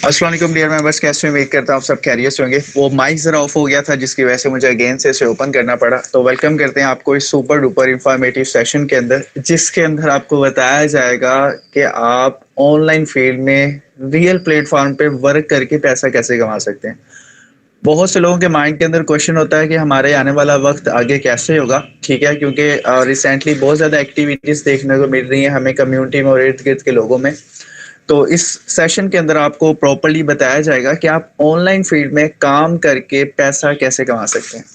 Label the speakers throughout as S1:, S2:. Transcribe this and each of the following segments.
S1: अस्सलाम वालेकुम dear members, कैसे उम्मीद करता हूँ आप सब खैरियत से होंगे। वो माइक जरा ऑफ हो गया था जिसकी वजह से मुझे अगेन से इसे ओपन करना पड़ा। तो वेलकम करते हैं आपको इस सुपर डुपर इंफॉर्मेटिव सेशन के अंदर, जिसके अंदर आपको बताया जाएगा कि आप ऑनलाइन फील्ड में रियल प्लेटफॉर्म पे वर्क करके पैसा कैसे कमा सकते हैं। बहुत से लोगों के माइंड के अंदर क्वेश्चन होता है कि हमारे आने वाला वक्त आगे कैसे होगा, ठीक है, क्योंकि रिसेंटली बहुत ज़्यादा एक्टिविटीज़ देखने को मिल रही हैं हमें कम्युनिटी में और इर्द गिर्द के लोगों में। तो इस सेशन के अंदर आपको प्रॉपर्ली बताया जाएगा कि आप ऑनलाइन फील्ड में काम करके पैसा कैसे कमा सकते हैं।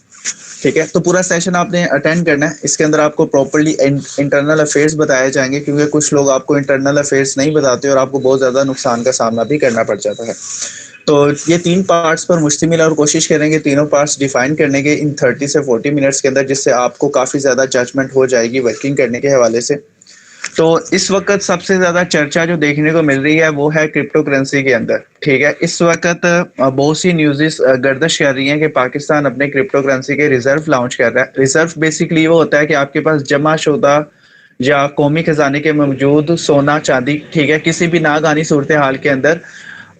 S1: ठीक है, तो पूरा सेशन आपने अटेंड करना है। इसके अंदर आपको प्रॉपर्ली इंटरनल अफेयर्स बताए जाएंगे, क्योंकि कुछ लोग आपको इंटरनल अफेयर्स नहीं बताते और आपको बहुत ज़्यादा नुकसान का सामना भी करना पड़ जाता है। तो ये 3 पार्ट्स पर मुश्तमिल है और कोशिश करेंगे तीनों पार्ट्स डिफाइन करने के इन 30 से 40 मिनट्स के अंदर, जिससे आपको काफ़ी ज़्यादा जजमेंट हो जाएगी वर्किंग करने के हवाले से। तो इस वक्त सबसे ज्यादा चर्चा जो देखने को मिल रही है वो है क्रिप्टो करेंसी के अंदर। ठीक है, इस वक्त बहुत सी न्यूज़ेस गर्दिश कर रही हैं कि पाकिस्तान अपने क्रिप्टो करेंसी के रिजर्व लॉन्च कर रहा है। रिजर्व बेसिकली वो होता है कि आपके पास जमा शुदा या कौमी खजाने के मौजूद सोना चांदी, ठीक है, किसी भी नागानी सूरत हाल के अंदर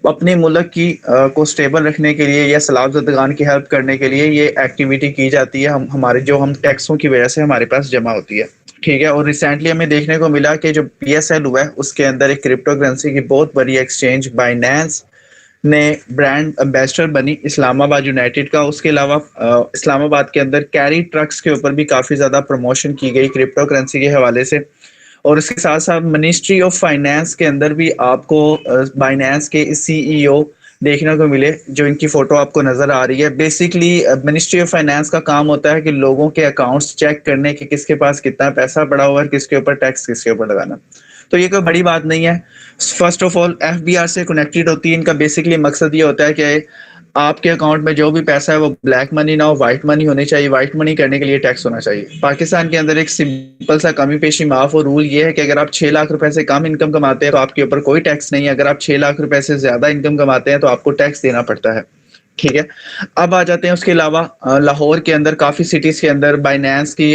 S1: अपने मुल्क की को स्टेबल रखने के लिए या सलामतदान की हेल्प करने के लिए ये एक्टिविटी की जाती है। हम टैक्सों की वजह से हमारे पास जमा होती है। ठीक है, और रिसेंटली हमें देखने को मिला कि जो पीएसएल हुआ है उसके अंदर एक क्रिप्टो करेंसी की बहुत बड़ी एक्सचेंज बाइनेंस ने ब्रांड एम्बेसडर बनी इस्लामाबाद यूनाइटेड का। उसके अलावा इस्लामाबाद के अंदर कैरी ट्रक्स के ऊपर भी काफ़ी ज़्यादा प्रमोशन की गई क्रिप्टो करेंसी के हवाले से। और इसके साथ साथ मिनिस्ट्री ऑफ फाइनेंस के अंदर भी आपको बाइनेंस के सीईओ देखने को मिले, जो इनकी फोटो आपको नजर आ रही है। बेसिकली मिनिस्ट्री ऑफ फाइनेंस का काम होता है कि लोगों के अकाउंट्स चेक करने के किसके पास कितना पैसा पड़ा हुआ है, किसके ऊपर टैक्स किसके ऊपर लगाना। तो ये कोई बड़ी बात नहीं है। फर्स्ट ऑफ ऑल एफबीआर से कनेक्टेड होती है। इनका बेसिकली मकसद ये होता है कि आपके अकाउंट में जो भी पैसा है वो ब्लैक मनी ना हो, व्हाइट मनी होनी चाहिए। व्हाइट मनी करने के लिए टैक्स होना चाहिए। पाकिस्तान के अंदर एक सिंपल सा कमी पेशी माफ और रूल ये है कि अगर आप 6 लाख रुपए से कम इनकम कमाते हैं तो आपके ऊपर कोई टैक्स नहीं है। अगर आप 6 लाख रुपए से ज्यादा इनकम कमाते हैं तो आपको टैक्स देना पड़ता है। ठीक है, अब आ जाते हैं उसके अलावा लाहौर के अंदर काफ़ी सिटीज़ के अंदर बाइनेंस की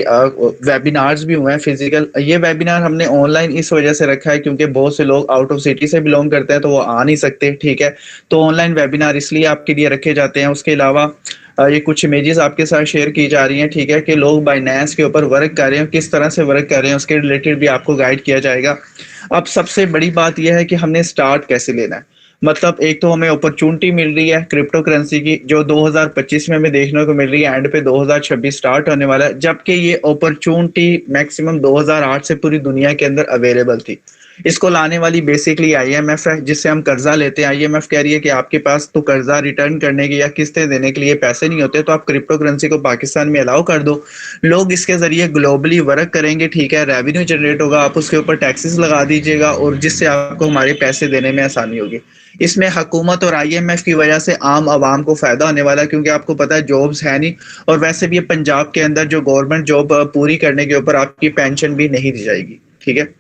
S1: वेबिनार्स भी हुए हैं फिजिकल। ये वेबिनार हमने ऑनलाइन इस वजह से रखा है क्योंकि बहुत से लोग आउट ऑफ सिटी से बिलोंग करते हैं तो वो आ नहीं सकते। ठीक है, तो ऑनलाइन वेबिनार इसलिए आपके लिए रखे जाते हैं। उसके अलावा ये कुछ इमेजेस आपके साथ शेयर की जा रही हैं, ठीक है, कि लोग बाइनेंस के ऊपर वर्क कर रहे हैं, किस तरह से वर्क कर रहे हैं उसके रिलेटेड भी आपको गाइड किया जाएगा। अब सबसे बड़ी बात यह है कि हमने स्टार्ट कैसे लेना है। मतलब एक तो हमें अपॉर्चुनिटी मिल रही है क्रिप्टो करेंसी की जो 2025 में हमें देखने को मिल रही है, एंड पे 2026 स्टार्ट होने वाला है, जबकि ये अपॉर्चुनिटी मैक्सिमम 2008 से पूरी दुनिया के अंदर अवेलेबल थी। इसको लाने वाली बेसिकली आईएमएफ है, जिससे हम कर्जा लेते हैं। आईएमएफ कह रही है कि आपके पास तो कर्जा रिटर्न करने के या किस्तें देने के लिए पैसे नहीं होते, तो आप क्रिप्टो करेंसी को पाकिस्तान में अलाउ कर दो। लोग इसके जरिए ग्लोबली वर्क करेंगे, ठीक है, रेवेन्यू जनरेट होगा, आप उसके ऊपर टैक्सेस लगा दीजिएगा और जिससे आपको हमारे पैसे देने में आसानी होगी। इसमें हुकूमत और आईएमएफ की वजह से आम आवाम को फायदा होने वाला है, क्योंकि आपको पता है जॉब्स है नहीं, और वैसे भी ये पंजाब के अंदर जो गवर्नमेंट जॉब पूरी करने के ऊपर आपकी पेंशन भी नहीं दी जाएगी। ठीक है,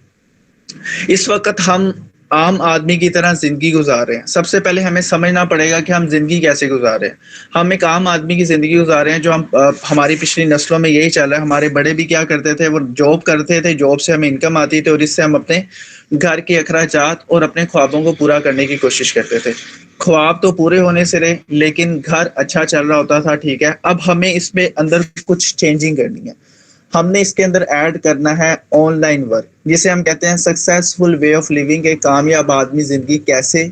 S1: इस वक्त हम आम आदमी की तरह जिंदगी गुजार रहे हैं। सबसे पहले हमें समझना पड़ेगा कि हम जिंदगी कैसे गुजार रहे हैं। हम एक आम आदमी की जिंदगी गुजार रहे हैं जो हमारी पिछली नस्लों में यही चल रहा है। हमारे बड़े भी क्या करते थे, वो जॉब करते थे, जॉब से हमें इनकम आती थी और इससे हम अपने घर के अखराजात और अपने ख्वाबों को पूरा करने की कोशिश करते थे। ख्वाब तो पूरे होने से रहे, लेकिन घर अच्छा चल रहा होता था। ठीक है, अब हमें इसमें अंदर कुछ चेंजिंग करनी है। हमने इसके अंदर ऐड करना है ऑनलाइन वर्क, जिसे हम कहते हैं सक्सेसफुल वे ऑफ लिविंग। एक कामयाब आदमी जिंदगी कैसे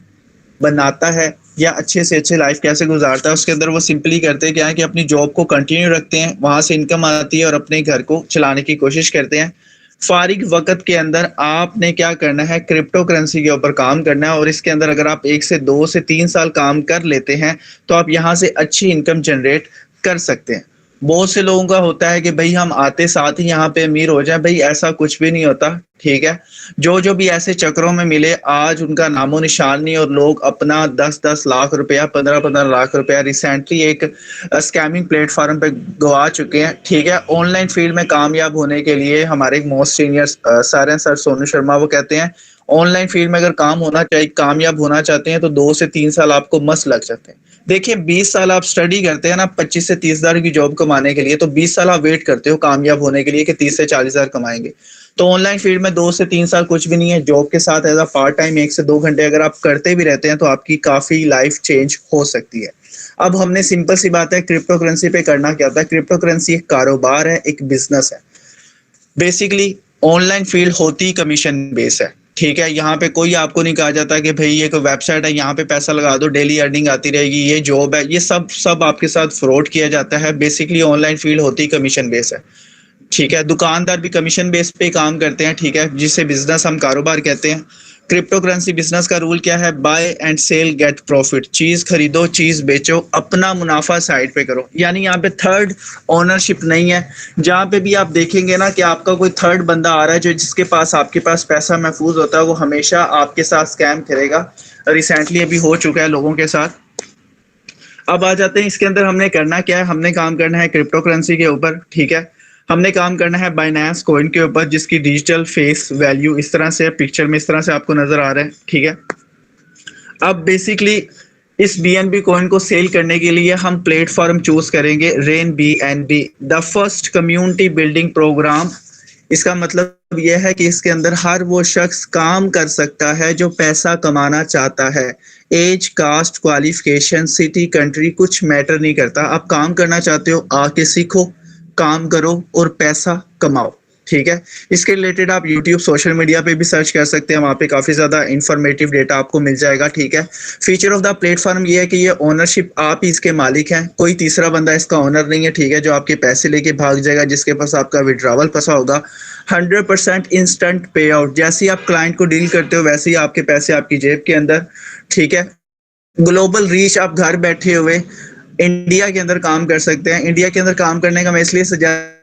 S1: बनाता है या अच्छे से अच्छे लाइफ कैसे गुजारता है, उसके अंदर वो सिंपली करते क्या है कि अपनी जॉब को कंटिन्यू रखते हैं, वहां से इनकम आती है और अपने घर को चलाने की कोशिश करते हैं। फारिग वक्त के अंदर आपने क्या करना है, क्रिप्टो करेंसी के ऊपर काम करना है। और इसके अंदर अगर आप 1 से 2 से 3 साल काम कर लेते हैं तो आप यहाँ से अच्छी इनकम जनरेट कर सकते हैं। बहुत से लोगों का होता है कि भाई हम आते साथ ही यहाँ पे अमीर हो जाए। भाई ऐसा कुछ भी नहीं होता। ठीक है, जो जो भी ऐसे चक्रों में मिले आज उनका नामो निशान नहीं, और लोग अपना 10-10 लाख रुपया, 15-15 लाख रुपया रिसेंटली एक स्कैमिंग प्लेटफॉर्म पे गवा चुके हैं। ठीक है, ऑनलाइन फील्ड में कामयाब होने के लिए हमारे एक मोस्ट सीनियर सर हैं, सर सोनू शर्मा, वो कहते हैं ऑनलाइन फील्ड में अगर काम होना चाहिए, कामयाब होना चाहते हैं तो 2 से 3 साल आपको मस्त लग जाते हैं। देखिए 20 साल आप स्टडी करते हैं ना 25 से 30 हजार की जॉब कमाने के लिए, तो 20 साल आप वेट करते हो कामयाब होने के लिए कि 30 से 40 हजार कमाएंगे। तो ऑनलाइन फील्ड में 2 से 3 साल कुछ भी नहीं है। जॉब के साथ एज़ अ पार्ट टाइम 1 से 2 घंटे अगर आप करते भी रहते हैं तो आपकी काफ़ी लाइफ चेंज हो सकती है। अब हमने सिंपल सी बात है क्रिप्टो करेंसी पे करना क्या होता है। क्रिप्टो करेंसी एक कारोबार है, एक बिज़नेस है। बेसिकली ऑनलाइन फील्ड होती ही कमीशन बेस है, ठीक है। यहाँ पे कोई आपको नहीं कहा जाता कि भाई ये कोई वेबसाइट है, यहाँ पे पैसा लगा दो, डेली अर्निंग आती रहेगी, ये जॉब है। ये सब सब आपके साथ फ्रॉड किया जाता है। बेसिकली ऑनलाइन फील्ड होती ही कमीशन बेस है, ठीक है। दुकानदार भी कमीशन बेस पे काम करते हैं, ठीक है, जिसे बिजनेस हम कारोबार कहते हैं। क्रिप्टो करेंसी बिजनेस का रूल क्या है? Buy and sell get profit. चीज खरीदो, चीज बेचो, अपना मुनाफा साइड पे करो। यानी यहाँ पे थर्ड ओनरशिप नहीं है। जहाँ पे भी आप देखेंगे ना कि आपका कोई थर्ड बंदा आ रहा है जो जिसके पास आपके पास पैसा महफूज होता है, वो हमेशा आपके साथ स्कैम करेगा। रिसेंटली अभी हो चुका है लोगों के साथ। अब आ जाते हैं इसके अंदर हमने करना क्या है। हमने काम करना है क्रिप्टो करेंसी के ऊपर, ठीक है। हमने काम करना है बाइनेंस कॉइन के ऊपर, जिसकी डिजिटल फेस वैल्यू इस तरह से पिक्चर में इस तरह से आपको नजर आ रहा है, ठीक है। अब बेसिकली इस बीएनबी कॉइन को सेल करने के लिए हम प्लेटफॉर्म चूज करेंगे ren BNB, the first community building program. इसका मतलब यह है कि इसके अंदर हर वो शख्स काम कर सकता है जो पैसा कमाना चाहता है। Age, caste, qualification, city, country कुछ मैटर नहीं करता। आप काम करना चाहते हो, आके सीखो, काम करो और पैसा कमाओ, ठीक है। इसके रिलेटेड आप यूट्यूब, सोशल मीडिया पे भी सर्च कर सकते हैं, वहाँ पे काफ़ी ज़्यादा इंफॉर्मेटिव डेटा आपको मिल जाएगा, ठीक है। फीचर ऑफ द प्लेटफॉर्म ये है कि ये ओनरशिप आप ही इसके मालिक हैं, कोई तीसरा बंदा इसका ओनर नहीं है, ठीक है, जो आपके पैसे लेके भाग जाएगा, जिसके पास आपका विड्रॉवल पैसा होगा। 100% इंस्टेंट पे आउट। जैसे ही आप क्लाइंट को डील करते हो वैसे ही आपके पैसे आपकी जेब के अंदर, ठीक है। ग्लोबल रीच, आप घर बैठे हुए इंडिया के अंदर काम कर सकते हैं। इंडिया के अंदर काम करने का मैं इसलिए सजेस्ट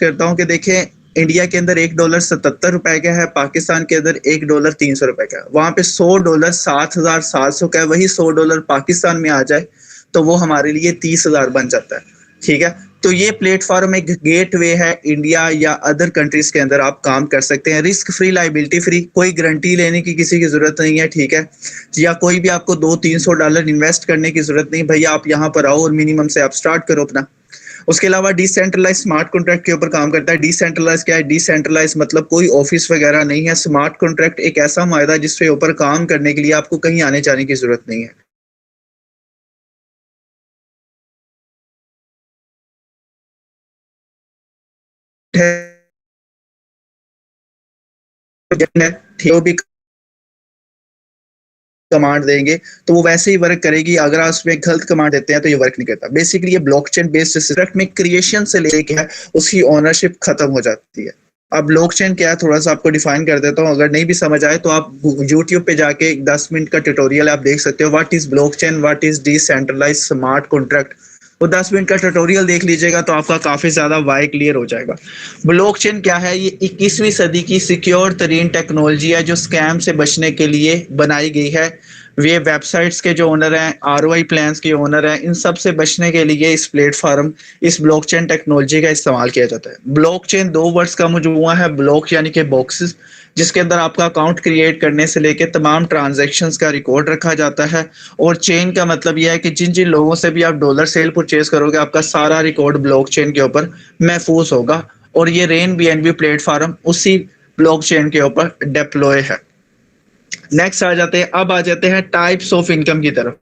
S1: करता हूँ कि देखें, इंडिया के अंदर $1 $77 का है, पाकिस्तान के अंदर $1 $300 का है। वहां पे $100 $7,700 का है। वही $100 पाकिस्तान में आ जाए तो वो हमारे लिए 30,000 बन जाता है, ठीक है। तो ये प्लेटफॉर्म एक गेटवे है इंडिया या अदर कंट्रीज के अंदर आप काम कर सकते हैं। रिस्क फ्री, लाइबिलिटी फ्री, कोई गारंटी लेने की किसी की जरूरत नहीं है, ठीक है। या कोई भी आपको $200-300 इन्वेस्ट करने की जरूरत नहीं। भैया आप यहाँ पर आओ और मिनिमम से आप स्टार्ट करो अपना। उसके अलावा डिसेंट्रलाइज स्मार्ट कॉन्ट्रैक्ट के ऊपर काम करता है। डिसेंट्रलाइज क्या है? डिसेंट्रलाइज मतलब कोई ऑफिस वगैरह नहीं है। स्मार्ट कॉन्ट्रैक्ट एक ऐसा मायदा जिसके ऊपर काम करने के लिए आपको कहीं आने जाने की जरूरत नहीं है। वो भी कमांड देंगे तो वो वैसे ही वर्क करेगी। अगर आप उसमें गलत कमांड देते हैं तो ये वर्क नहीं करता। बेसिकली ये ब्लॉकचेन बेस्ड सिस्टम में क्रिएशन से लेके है उसकी ओनरशिप खत्म हो जाती है। अब ब्लॉकचेन क्या है थोड़ा सा आपको डिफाइन कर देता हूँ। अगर नहीं भी समझ आए तो आप यूट्यूब पे जाके 10 मिनट का ट्यूटोरियल आप देख सकते हो। What is blockchain, what is decentralize smart contract, वो 10 मिनट का ट्यूटोरियल देख लीजिएगा तो आपका काफी ज्यादा वाई क्लियर हो जाएगा। ब्लॉकचेन क्या है? ये 21वीं सदी की सिक्योर तरीन टेक्नोलॉजी है जो स्कैम से बचने के लिए बनाई गई है। वे वेबसाइट्स के जो ओनर हैं, आरओआई प्लान्स के ओनर हैं, इन सब से बचने के लिए इस प्लेटफॉर्म, इस ब्लॉकचेन टेक्नोलॉजी का इस्तेमाल किया जाता है। ब्लॉकचेन 2 वर्ड्स का मजमूआ है। ब्लॉक यानी कि बॉक्सेस, जिसके अंदर आपका अकाउंट क्रिएट करने से लेके तमाम ट्रांजैक्शंस का रिकॉर्ड रखा जाता है। और चेन का मतलब यह है कि जिन जिन लोगों से भी आप डॉलर सेल परचेज करोगे आपका सारा रिकॉर्ड ब्लॉकचेन के ऊपर महफूज होगा। और ये रेन बीएनबी प्लेटफॉर्म उसी ब्लॉकचेन के ऊपर डिप्लॉय है। नेक्स्ट आ जाते हैं, अब आ जाते हैं टाइप्स ऑफ इनकम की तरफ।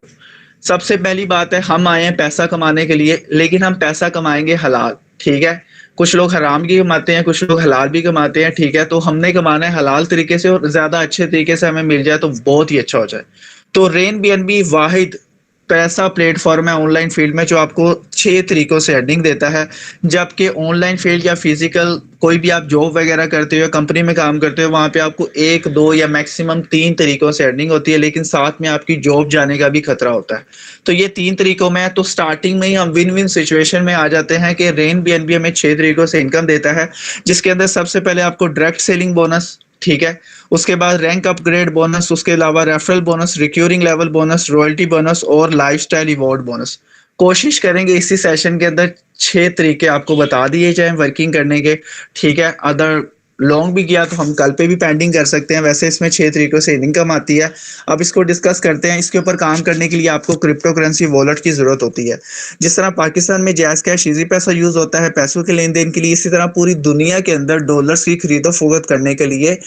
S1: सबसे पहली बात है हम आए हैं पैसा कमाने के लिए, लेकिन हम पैसा कमाएंगे हलाल, ठीक है। कुछ लोग हराम भी कमाते हैं, कुछ लोग हलाल भी कमाते हैं, ठीक है। तो हमने कमाना है हलाल तरीके से और ज्यादा अच्छे तरीके से हमें मिल जाए तो बहुत ही अच्छा हो जाए। तो रेन बीएनबी वाहिद पैसा प्लेटफॉर्म है ऑनलाइन फील्ड में जो आपको 6 तरीकों से अर्निंग देता है। जबकि ऑनलाइन फील्ड या फिजिकल कोई भी आप जॉब वगैरह करते हो, कंपनी में काम करते हो, वहां पे आपको 1, 2 या मैक्सिमम 3 तरीकों से अर्निंग होती है, लेकिन साथ में आपकी जॉब जाने का भी खतरा होता है। तो ये 3 तरीकों में है। तो स्टार्टिंग में ही हम विन विन सिचुएशन में आ जाते हैं कि रेन बीएनबी हमें 6 तरीकों से इनकम देता है, जिसके अंदर सबसे पहले आपको डायरेक्ट सेलिंग बोनस, ठीक है। उसके बाद रैंक अपग्रेड बोनस, उसके अलावा referral bonus, recurring level bonus, royalty bonus और लाइफस्टाइल रिवॉर्ड बोनस। कोशिश करेंगे इसी सेशन के अंदर 6 तरीके आपको बता दिए जाएं वर्किंग करने के, ठीक है। अदर लॉन्ग भी किया तो हम कल पे भी पेंडिंग कर सकते हैं। वैसे इसमें 6 तरीकों से इनकम आती है। अब इसको डिस्कस करते हैं। इसके ऊपर काम करने के लिए आपको क्रिप्टो करेंसी वॉलेट की ज़रूरत होती है। जिस तरह पाकिस्तान में जैज़ कैश ईज़ी पैसा यूज़ होता है पैसों के लेन-देन के लिए, इसी तरह पूरी दुनिया के अंदर डॉलर्स की खरीदो-फरोख्त करने के लिए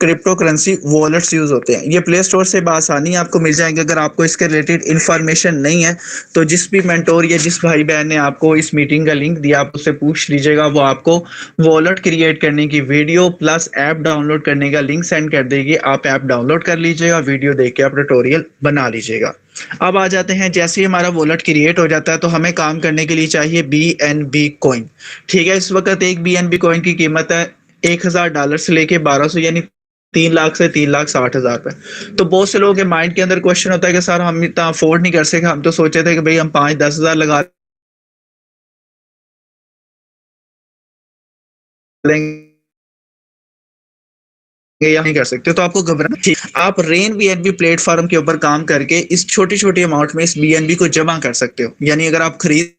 S1: क्रिप्टो करेंसी वॉलेट्स यूज होते हैं। ये प्ले स्टोर से बआसानी आपको मिल जाएंगे। अगर आपको इसके रिलेटेड इन्फॉर्मेशन नहीं है तो जिस भी मेंटोर या जिस भाई बहन ने आपको इस मीटिंग का लिंक दिया आप उससे पूछ लीजिएगा, वो आपको वॉलेट क्रिएट करने की वीडियो प्लस ऐप डाउनलोड करने का लिंक सेंड कर देगी। आप ऐप डाउनलोड कर लीजिएगा, वीडियो देख के आप ट्यूटोरियल बना लीजिएगा। अब आ जाते हैं, जैसे ही हमारा वॉलेट क्रिएट हो जाता है तो हमें काम करने के लिए चाहिए BNB कॉइन। ठीक है, इस वक्त एक BNB कॉइन की कीमत है $1000 से लेके 1200 यानी 3 लाख से 3,60,000 रुपए। तो बहुत से लोगों के माइंड के अंदर क्वेश्चन होता है कि सर हम इतना अफोर्ड नहीं कर सके, हम तो सोचे थे कि भाई हम 5-10 हजार लगा लेंगे या नहीं कर सकते। तो आपको घबराना ठीक, आप रेन BNB प्लेटफॉर्म के ऊपर काम करके इस छोटी छोटी अमाउंट में इस BNB को जमा कर सकते हो। यानी अगर आप खरीद,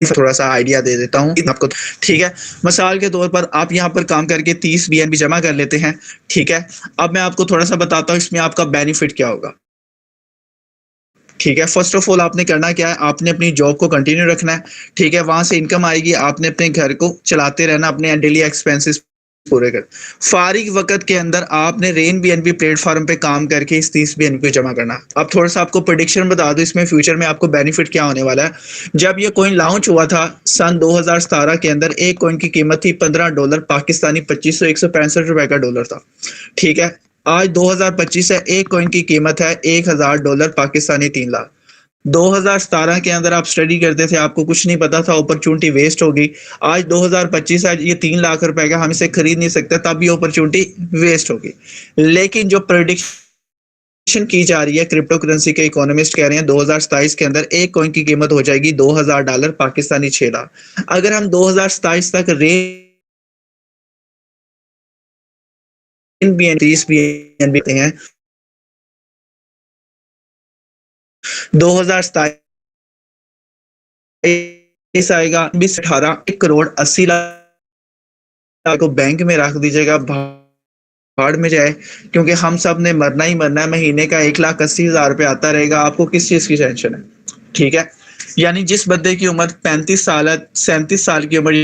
S1: थोड़ा सा आइडिया दे देता हूँ आपको। ठीक है, मिसाल के तौर पर आप यहाँ पर काम करके 30 BNB जमा कर लेते हैं। ठीक है, अब मैं आपको थोड़ा सा बताता हूँ इसमें आपका बेनिफिट क्या होगा। ठीक है, फर्स्ट ऑफ ऑल आपने करना क्या है, आपने अपनी जॉब को कंटिन्यू रखना है। ठीक है, वहां से इनकम आएगी, आपने अपने घर को चलाते रहना, अपने डेली एक्सपेंसेस पूरे कर। फारिग वक्त के अंदर आपने रेन BNB प्लेटफॉर्म पे काम करके इस 30 BNB को जमा करना। अब थोड़ा सा आपको प्रेडिक्शन बता दूं इसमें फ्यूचर में आपको बेनिफिट क्या होने वाला है। जब ये कॉइन लॉन्च हुआ था सन 2017 के अंदर, एक कॉइन की कीमत थी $15 पाकिस्तानी, 2565 रुपए का डॉलर था। ठीक है, आज 2025 है, एक कॉइन की कीमत है $1000 पाकिस्तानी, 3 लाख। 2017 के अंदर आप स्टडी करते थे, आपको कुछ नहीं पता था, अपॉर्चुनिटी वेस्ट होगी। आज 2025 है, ये 3 लाख रुपए का, हम इसे खरीद नहीं सकते, तब ये अपॉर्चुनिटी वेस्ट होगी। लेकिन जो प्रेडिक्शन की जा रही है, क्रिप्टो करेंसी के इकोनॉमिस्ट कह रहे हैं 2027 के अंदर एक कॉइन की कीमत हो जाएगी $2000 पाकिस्तानी, 6 लाख। अगर हम 2027 तक BNB हैं 2027 आएगा 2018 1,18,80,00,000 को बैंक में रख दीजिएगा, भाड़ में जाए, क्योंकि हम सब ने मरना ही मरना है। महीने का 1,80,000 रुपये आता रहेगा, आपको किस चीज की टेंशन है। ठीक है, यानी जिस बंदे की उम्र 35 साल है, 37 साल की उम्र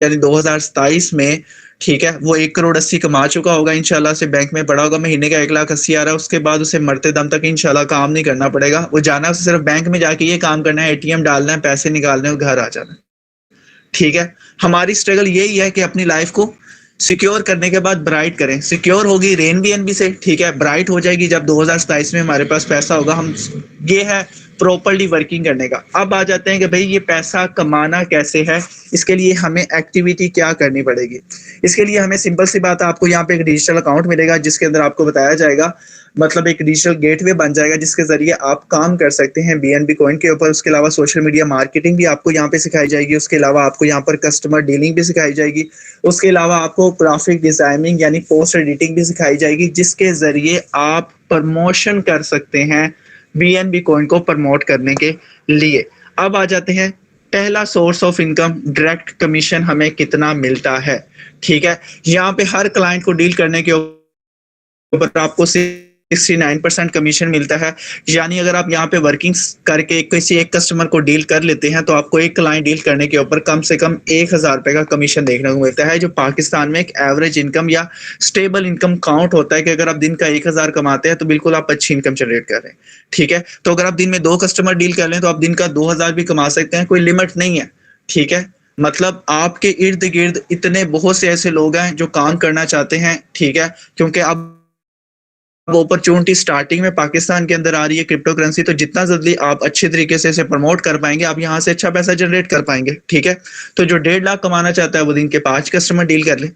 S1: यानी 2027 में, ठीक है, वो 1,80,00,000 कमा चुका होगा, इंशाल्लाह से बैंक में पड़ा होगा, महीने का 1,80,000 आ रहा है। उसके बाद उसे मरते दम तक इंशाल्लाह काम नहीं करना पड़ेगा। वो जाना उसे सिर्फ बैंक में जाके ये काम करना है, ATM डालना है, पैसे निकालने और घर आ जाना है। ठीक है, हमारी स्ट्रगल यही है कि अपनी लाइफ को सिक्योर करने के बाद ब्राइट करें। सिक्योर होगी रेन BNB से, ठीक है, ब्राइट हो जाएगी जब 2027 में हमारे पास पैसा होगा। हम ये है प्रॉपर्ली वर्किंग करने का। अब आ जाते हैं कि भाई ये पैसा कमाना कैसे है, इसके लिए हमें एक्टिविटी क्या करनी पड़ेगी। इसके लिए हमें सिंपल सी बात है, आपको यहाँ पे एक डिजिटल अकाउंट मिलेगा जिसके अंदर आपको बताया जाएगा, मतलब एक डिजिटल गेटवे बन जाएगा जिसके जरिए आप काम कर सकते हैं BNB कॉइन के ऊपर। उसके अलावा सोशल मीडिया मार्केटिंग भी आपको यहाँ पे सिखाई जाएगी। उसके अलावा आपको यहाँ पर कस्टमर डीलिंग भी सिखाई जाएगी। उसके अलावा आपको ग्राफिक डिजाइनिंग यानी पोस्ट एडिटिंग भी सिखाई जाएगी, जिसके जरिए आप प्रमोशन कर सकते हैं BNB कॉइन को प्रमोट करने के लिए। अब आ जाते हैं, पहला source of income direct commission हमें कितना मिलता है। ठीक है, यहाँ पे हर क्लाइंट को डील करने के ऊपर आपको 69% कमीशन मिलता है। यानी अगर आप यहाँ पे वर्किंग करके किसी एक कस्टमर को डील कर लेते हैं तो आपको एक क्लाइंट डील करने के ऊपर कम से कम 1,000 रुपए का कमीशन देखने को मिलता है, जो पाकिस्तान में एक एवरेज इनकम या स्टेबल इनकम काउंट होता है कि अगर आप दिन का 1,000 कमाते हैं तो बिल्कुल आप अच्छी इनकम जनरेट कर रहे हैं। ठीक है, तो अगर आप दिन में 2 कस्टमर डील कर लें तो आप दिन का 2,000 भी कमा सकते हैं, कोई लिमिट नहीं है। ठीक है, मतलब आपके इर्द गिर्द इतने बहुत से ऐसे लोग हैं जो काम करना चाहते हैं। ठीक है, क्योंकि अब अपॉर्चुनिटी स्टार्टिंग में पाकिस्तान के अंदर आ रही है क्रिप्टो करेंसी, तो जितना जल्दी आप अच्छे तरीके से इसे प्रमोट कर पाएंगे, आप यहाँ से अच्छा पैसा जनरेट कर पाएंगे। ठीक है, तो जो 1.5 लाख कमाना चाहता है वो दिन के 5 कस्टमर डील कर ले।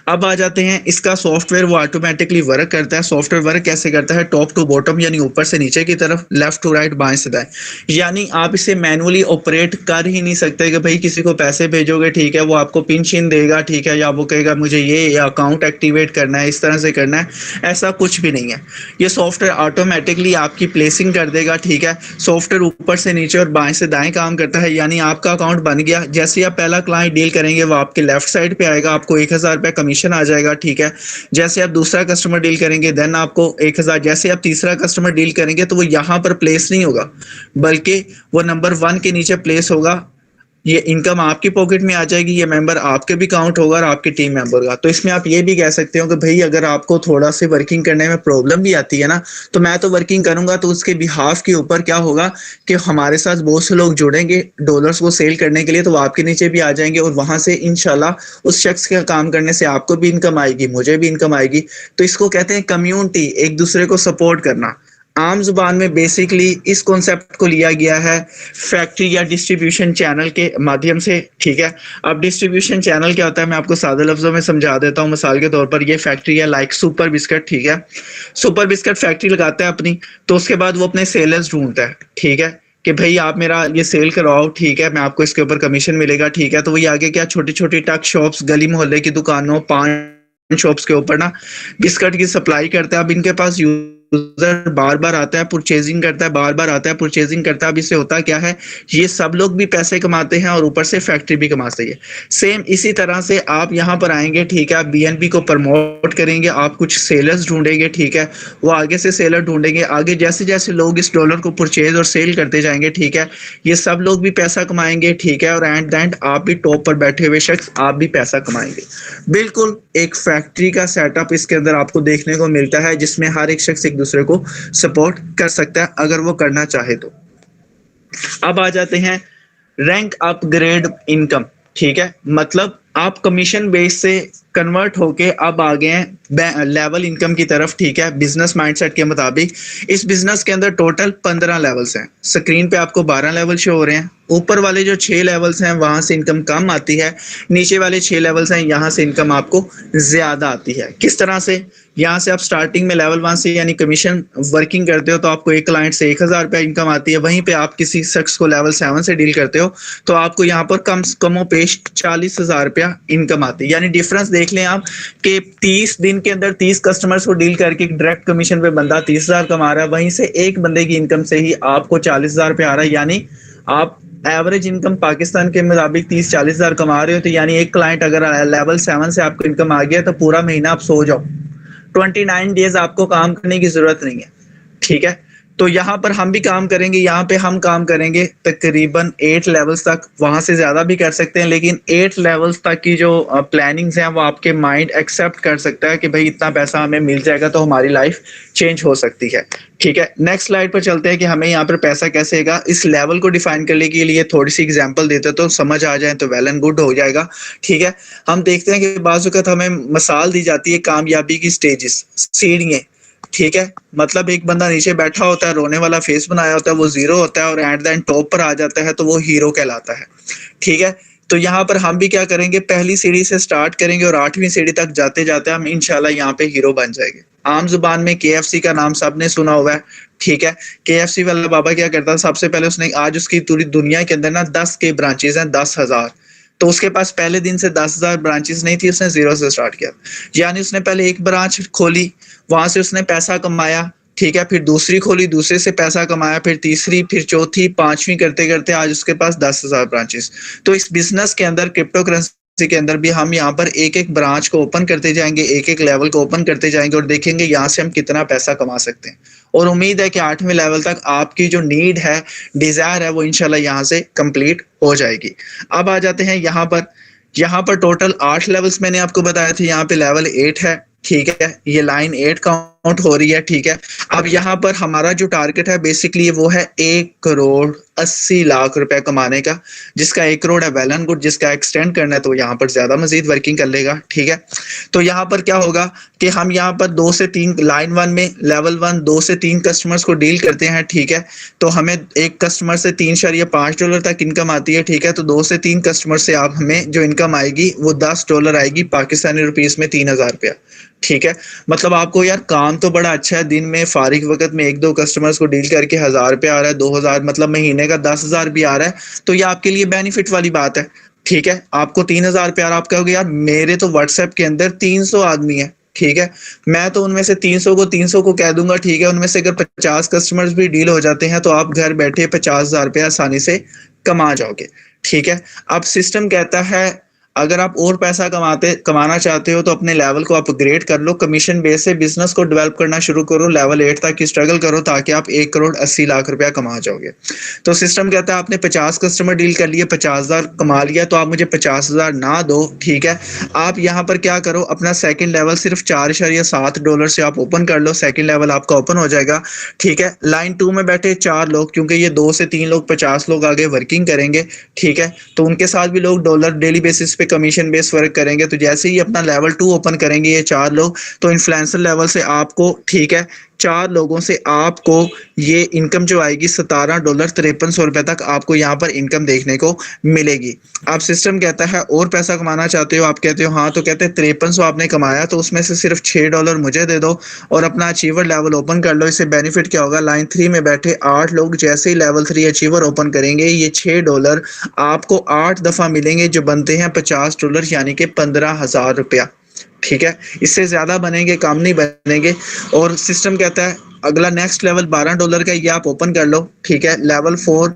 S1: अब आ जाते हैं इसका सॉफ्टवेयर, वो ऑटोमेटिकली वर्क करता है। सॉफ्टवेयर वर्क कैसे करता है, टॉप टू बॉटम यानी ऊपर से नीचे की तरफ, लेफ्ट टू राइट, बाएं से दाएं। यानी आप इसे मैनुअली ऑपरेट कर ही नहीं सकते कि भाई किसी को पैसे भेजोगे, ठीक है, वो आपको पिन शिन देगा, ठीक है, या वो कहेगा मुझे ये अकाउंट एक्टिवेट करना है, इस तरह से करना है, ऐसा कुछ भी नहीं है। ये सॉफ्टवेयर ऑटोमेटिकली आपकी प्लेसिंग कर देगा, ठीक है। सॉफ्टवेयर ऊपर से नीचे और बाएं से दाएं काम करता है, यानी आपका अकाउंट बन गया, जैसे ही आप पहला क्लाइंट डील करेंगे वो आपके लेफ्ट साइड पे आएगा, आपको 1000 रुपया कमीशन आ जाएगा, ठीक है। जैसे आप दूसरा कस्टमर डील करेंगे देन आपको 1000, जैसे आप तीसरा कस्टमर डील करेंगे तो वो यहाँ पर प्लेस नहीं होगा, बल्कि वो नंबर 1 के नीचे प्लेस होगा। ये इनकम आपकी पॉकेट में आ जाएगी, ये मेंबर आपके भी काउंट होगा और आपके टीम मेंबर का। तो इसमें आप ये भी कह सकते हो कि भाई अगर आपको थोड़ा सी वर्किंग करने में प्रॉब्लम भी आती है ना, तो मैं तो वर्किंग करूंगा, तो उसके बिहाफ के ऊपर क्या होगा कि हमारे साथ बहुत से लोग जुड़ेंगे डॉलर्स को सेल करने के लिए, तो वो आपके नीचे भी आ जाएंगे और वहां से इंशाल्लाह उस शख्स के काम करने से आपको भी इनकम आएगी, मुझे भी इनकम आएगी। तो इसको कहते हैं कम्युनिटी, एक दूसरे को सपोर्ट करना। आम जुबान में बेसिकली इस कॉन्सेप्ट को लिया गया है फैक्ट्री या डिस्ट्रीब्यूशन चैनल के माध्यम से, ठीक है। अब डिस्ट्रीब्यूशन चैनल क्या होता है मैं आपको सादे लफ्जों में समझा देता हूँ। मिसाल के तौर पर ये फैक्ट्री है लाइक सुपर बिस्किट, ठीक है। सुपर बिस्किट फैक्ट्री लगाता है अपनी, तो उसके बाद वो अपने सेलर्स ढूंढता है, ठीक है, कि भाई आप मेरा ये सेल करवाओ, ठीक है, मैं आपको इसके ऊपर कमीशन मिलेगा, ठीक है। तो वही आगे क्या छोटी छोटी टक शॉप्स, गली मोहल्ले की दुकानों, पान शॉप्स के ऊपर ना बिस्किट की सप्लाई करता है। अब इनके पास यूजर बार बार आता है, परचेजिंग करता है, बार बार आता है, परचेजिंग करता है। अब इससे होता क्या है, ये सब लोग भी पैसे कमाते हैं और ऊपर से फैक्ट्री भी कमाती है। सेम इसी तरह से आप यहाँ पर आएंगे, ठीक है, आप बीएनबी को प्रमोट करेंगे, आप कुछ सेलर्स ढूंढेंगे, ठीक है, वो आगे से सेलर ढूंढेंगे, आगे जैसे जैसे लोग इस डॉलर को परचेज और सेल करते जाएंगे, ठीक है, ये सब लोग भी पैसा कमाएंगे, ठीक है, और एट द एंड आप भी टॉप पर बैठे हुए शख्स आप भी पैसा कमाएंगे। बिल्कुल एक फैक्ट्री का सेटअप इसके अंदर आपको देखने को मिलता है, जिसमें हर एक शख्स एक दूसरे को सपोर्ट कर सकता है अगर वो करना चाहे तो। अब आ जाते हैं रैंक अपग्रेड इनकम, ठीक है, मतलब आप कमीशन बेस से कन्वर्ट होके अब आ गए हैं लेवल इनकम की तरफ, ठीक है। बिजनेस माइंडसेट के मुताबिक इस बिजनेस के अंदर टोटल 15 लेवल्स हैं। स्क्रीन पे आपको 12 लेवल शो हो रहे हैं। ऊपर वाले जो 6 लेवल्स हैं वहां से इनकम कम आती है, नीचे वाले 6 लेवल्स हैं यहाँ से इनकम आपको ज्यादा आती है। किस तरह से, यहाँ से आप स्टार्टिंग में लेवल 1 से यानी कमीशन वर्किंग करते हो तो आपको एक क्लाइंट से 1000 रुपया इनकम आती है। वहीं पे आप किसी शख्स को लेवल 7 से डील करते हो तो आपको यहाँ पर कमो पेश 40,000 रुपया इनकम आती है। यानी डिफरेंस देख लें आप कि 30 दिन के अंदर 30 कस्टमर्स को डील करके डायरेक्ट कमीशन पे बंदा 30,000 कमा रहा है, वहीं से एक बंदे की इनकम से ही आपको 40,000 रुपया आ रहा है। यानी आप एवरेज इनकम पाकिस्तान के मुताबिक 30-40,000 कमा रहे हो, तो यानी एक क्लाइंट अगर लेवल 7 से आपको इनकम आ गया तो पूरा महीना आप सो जाओ, 29 डेज आपको काम करने की जरूरत नहीं है, ठीक है। तो यहाँ पर हम भी काम करेंगे, यहाँ पे हम काम करेंगे तकरीबन 8 लेवल्स तक, वहां से ज्यादा भी कर सकते हैं, लेकिन 8 लेवल्स तक की जो प्लानिंग्स हैं वो आपके माइंड एक्सेप्ट कर सकता है कि भाई इतना पैसा हमें मिल जाएगा तो हमारी लाइफ चेंज हो सकती है, ठीक है। नेक्स्ट स्लाइड पर चलते हैं कि हमें यहाँ पर पैसा कैसे आएगा। इस लेवल को डिफाइन करने के लिए थोड़ी सी एग्जांपल देते तो समझ आ जाए तो वेल एंड गुड हो जाएगा, ठीक है। हम देखते हैं कि बाज़ वक़्त हमें मिसाल दी जाती है कामयाबी की स्टेजेस, सीढ़ियां, ठीक है। मतलब एक बंदा नीचे बैठा होता है, रोने वाला फेस बनाया होता है, वो जीरो होता है और एट द एंड टॉप पर आ जाता है तो वो हीरो कहलाता है, ठीक है। तो यहाँ पर हम भी क्या करेंगे, पहली सीढ़ी से स्टार्ट करेंगे और 8वीं सीढ़ी तक जाते जाते हम इंशाल्लाह यहाँ पे हीरो बन जाएंगे। आम जुबान में KFC का नाम सबने सुना हुआ है, ठीक है। KFC वाला बाबा क्या करता है, सबसे पहले उसने, आज उसकी पूरी दुनिया के अंदर ना 10 के ब्रांचेज हैं, 10,000, तो उसके पास पहले दिन से 10,000 ब्रांचेस नहीं थी, उसने जीरो से स्टार्ट किया। यानी उसने पहले एक ब्रांच खोली, वहां से उसने पैसा कमाया, ठीक है, फिर दूसरी खोली, दूसरे से पैसा कमाया, फिर तीसरी, फिर चौथी, 5वीं करते करते आज उसके पास 10,000 ब्रांचेस। तो इस बिजनेस के अंदर, क्रिप्टो करेंसी के अंदर भी हम यहाँ पर एक एक ब्रांच को ओपन करते जाएंगे, एक एक लेवल को ओपन करते जाएंगे और देखेंगे यहाँ से हम कितना पैसा कमा सकते हैं। और उम्मीद है कि 8वें लेवल तक आपकी जो नीड है, डिजायर है, वो इंशाल्लाह यहाँ से कंप्लीट हो जाएगी। अब आ जाते हैं यहाँ पर टोटल 8 लेवल्स मैंने आपको बताया थे, यहाँ पे लेवल 8 है, ठीक है। ये लाइन 8 का अमाउंट हो रही है, ठीक है। अब यहाँ पर हमारा जो टारगेट है बेसिकली वो है 1 करोड़ 80 लाख रुपए कमाने का, जिसका 1 करोड़ है वेल एंड गुड, जिसका एक्सटेंड करना है तो यहाँ पर ज्यादा मजीद वर्किंग कर लेगा, ठीक है। तो यहाँ पर क्या होगा कि हम यहाँ पर 2 से 3 लाइन 1 में लेवल 1 2 से 3 कस्टमर्स को डील करते हैं, ठीक है। तो हमें एक कस्टमर से $3.5 तक इनकम आती है, ठीक है। तो 2 से 3 कस्टमर से आप हमें जो इनकम आएगी वो $10 आएगी, पाकिस्तानी रुपीस में 3000 रुपया, ठीक है। मतलब आपको यार काम तो बड़ा अच्छा है, दिन में फारिग वक्त में 1-2 कस्टमर्स को डील करके 1000 रुपया आ रहा है, 2000 मतलब महीने का 10,000 भी आ रहा है, तो ये आपके लिए बेनिफिट वाली बात है, ठीक है। आपको 3000 रुपया आप कहोगे यार मेरे तो व्हाट्सएप के अंदर 300 आदमी है, ठीक है। मैं तो उनमें से 300 को कह दूंगा, ठीक है। उनमें से अगर 50 कस्टमर्स भी डील हो जाते हैं तो आप घर बैठे 50,000 रुपया आसानी से कमा जाओगे, ठीक है। अब सिस्टम कहता है अगर आप और पैसा कमाना चाहते हो तो अपने लेवल को अपग्रेड कर लो, कमीशन बेस से बिजनेस को डेवलप करना शुरू करो, लेवल 8 तक की स्ट्रगल करो ताकि आप 1 करोड़ 80 लाख रुपया कमा जाओगे। तो सिस्टम कहता है आपने 50 कस्टमर डील कर लिए, 50,000 कमा लिया, तो आप मुझे 50,000 ना दो, ठीक है। आप यहाँ पर क्या करो, अपना सेकंड लेवल सिर्फ $4.7 से आप ओपन कर लो, सेकंड लेवल आपका ओपन हो जाएगा, ठीक है। लाइन 2 में बैठे 4 लोग, क्योंकि ये 2 से 3 लोग 50 लोग आगे वर्किंग करेंगे, ठीक है। तो उनके साथ भी लोग डॉलर डेली बेसिस पे कमीशन बेस वर्क करेंगे। तो जैसे ही अपना लेवल 2 ओपन करेंगे ये 4 लोग, तो इन्फ्लुएंसर लेवल से आपको, ठीक है, 4 लोगों से आपको ये इनकम जो आएगी $17.53 तक आपको यहाँ पर इनकम देखने को मिलेगी। आप सिस्टम कहता है और पैसा कमाना चाहते हो, आप कहते हो हाँ, तो कहते हैं 5300 आपने कमाया तो उसमें से सिर्फ $6 मुझे दे दो और अपना अचीवर लेवल ओपन कर लो। इससे बेनिफिट क्या होगा, लाइन 3 में बैठे 8 लोग जैसे ही लेवल 3 अचीवर ओपन करेंगे ये $6 आपको 8 दफा मिलेंगे, जो बनते हैं $50, यानी कि 15,000 रुपया, ठीक है। इससे ज्यादा बनेंगे, कम नहीं बनेंगे। और सिस्टम कहता है अगला नेक्स्ट लेवल $12 का, ये आप ओपन कर लो, ठीक है। लेवल 4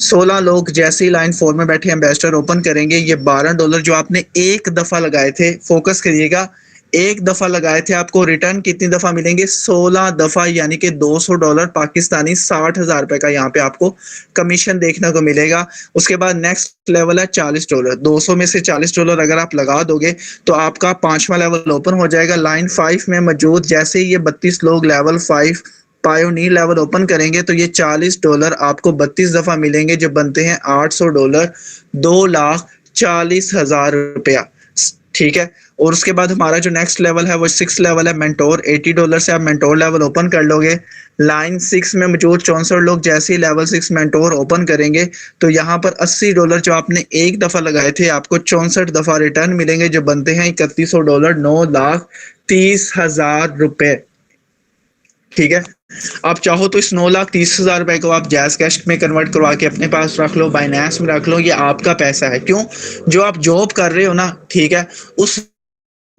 S1: 16 लोग जैसे ही लाइन 4 में बैठे एम्बेसडर ओपन करेंगे, ये $12 जो आपने एक दफा लगाए थे, फोकस करिएगा, एक दफा लगाए थे, आपको रिटर्न कितनी दफा मिलेंगे, 16 दफा, यानी कि $200 पाकिस्तानी, 60,000 रुपए का यहाँ पे आपको कमीशन देखने को मिलेगा। उसके बाद नेक्स्ट लेवल है $40, 200 में से $40 अगर आप लगा दोगे तो आपका 5वां लेवल ओपन हो जाएगा। लाइन 5 में मौजूद जैसे ही ये 32 लोग लेवल 5 पायोनीर लेवल ओपन करेंगे तो ये $40 आपको 32 दफा मिलेंगे, जो बनते हैं $800, 2,40,000 रुपया, ठीक है। और उसके बाद हमारा जो नेक्स्ट लेवल है वो 6 लेवल है मेंटोर, $80 से आप मेंटोर लेवल ओपन कर लोगे। लाइन 6 में मौजूद 64 लोग जैसे ही लेवल 6 मेंटोर ओपन करेंगे तो यहाँ पर $80 जो आपने एक दफा लगाए थे आपको 64 दफा रिटर्न मिलेंगे, जो बनते हैं $3100, 9,30,000 रुपए, ठीक है। आप चाहो तो इस 9,30,000 रुपए को आप जैज कैश में कन्वर्ट करवा के अपने पास रख लो, बाइनेंस में रख लो, ये आपका पैसा है। क्यों, जो आप जॉब कर रहे हो ना, ठीक है, उस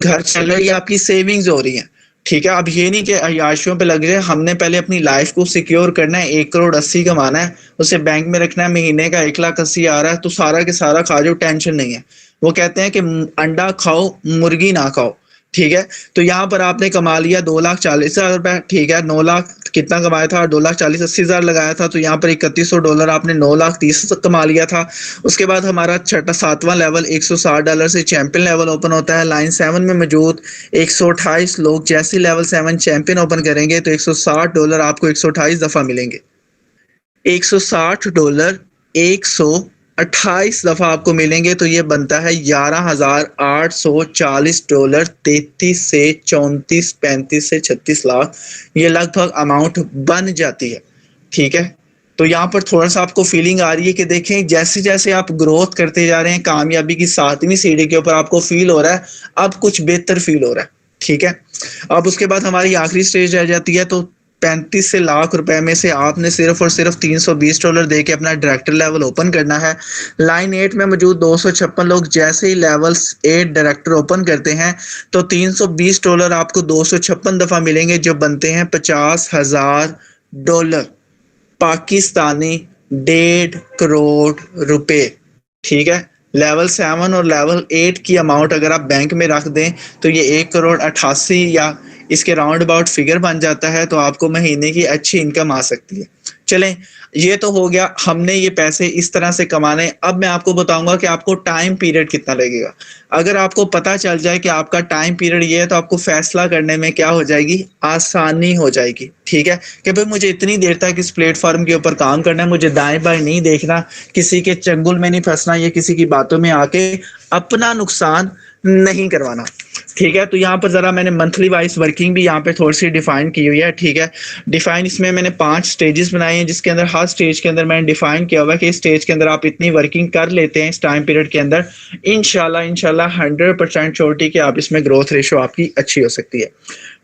S1: घर चल रही है, आपकी सेविंग्स हो रही है, ठीक है। अब ये नहीं कि अय्याशियों पे लग जाए, हमने पहले अपनी लाइफ को सिक्योर करना है, 1 करोड़ 80 कमाना है, उसे बैंक में रखना है, महीने का 1,80,000 आ रहा है तो सारा के सारा खा जाओ, टेंशन नहीं है। वो कहते हैं कि अंडा खाओ मुर्गी ना खाओ, ठीक है। तो यहाँ पर आपने कमा लिया 2,40,000 रुपए, ठीक है। 9 लाख कितना कमाया था, 2,40,000 80,000 लगाया था, तो यहाँ पर $3100 आपने 9,30,000 कमा लिया था। उसके बाद हमारा 7वां लेवल $160 से चैंपियन लेवल ओपन होता है। लाइन 7 में मौजूद 128 लोग जैसे लेवल 7 चैंपियन ओपन करेंगे तो $160 आपको 128 दफा मिलेंगे, $160 128 दफा आपको मिलेंगे, तो ये बनता है $11,840, 33 से 34 35 से 36 लाख, ये लगभग अमाउंट बन जाती है, ठीक है। तो यहाँ पर थोड़ा सा आपको फीलिंग आ रही है कि देखें जैसे जैसे आप ग्रोथ करते जा रहे हैं, कामयाबी की 7वीं सीढ़ी के ऊपर आपको फील हो रहा है अब कुछ बेहतर फील हो रहा है, ठीक है। अब उसके बाद हमारी आखिरी स्टेज रह जाती है, तो 35 से लाख रुपए में से आपने सिर्फ और सिर्फ $320 दे के अपना डायरेक्टर लेवल ओपन करना है। लाइन 8 में मौजूद 256 लोग जैसे ही लेवल 8 डायरेक्टर ओपन करते हैं तो $320 आपको 256 दफा मिलेंगे, जो बनते हैं $50,000 पाकिस्तानी, 1.5 करोड़ रुपए, ठीक है। लेवल 7 और लेवल 8 की अमाउंट अगर आप बैंक में रख दें तो ये 1,88 या इसके राउंड अबाउट फिगर बन जाता है, तो आपको महीने की अच्छी इनकम आ सकती है। चलें ये तो हो गया, हमने ये पैसे इस तरह से कमाने। अब मैं आपको बताऊंगा कि आपको टाइम पीरियड कितना लगेगा। अगर आपको पता चल जाए कि आपका टाइम पीरियड ये है, तो आपको फैसला करने में क्या हो जाएगी, आसानी हो जाएगी। ठीक है, कि भाई मुझे इतनी देर तक इस प्लेटफॉर्म के ऊपर काम करना है, मुझे दाएं बाएं नहीं देखना, किसी के चंगुल में नहीं फंसना, या किसी की बातों में आके अपना नुकसान नहीं करवाना। ठीक है, तो यहाँ पर जरा मैंने मंथली वाइज वर्किंग भी यहाँ पे थोड़ी सी डिफाइन की हुई है। ठीक है, डिफाइन इसमें मैंने 5 स्टेजेस बनाए हैं, जिसके अंदर हर स्टेज के अंदर मैंने डिफाइन किया हुआ है कि इस स्टेज के अंदर आप इतनी वर्किंग कर लेते हैं इस टाइम पीरियड के अंदर, इंशाल्लाह इंशाल्लाह 100% श्योरिटी कि आप इसमें ग्रोथ रेशो आपकी अच्छी हो सकती है।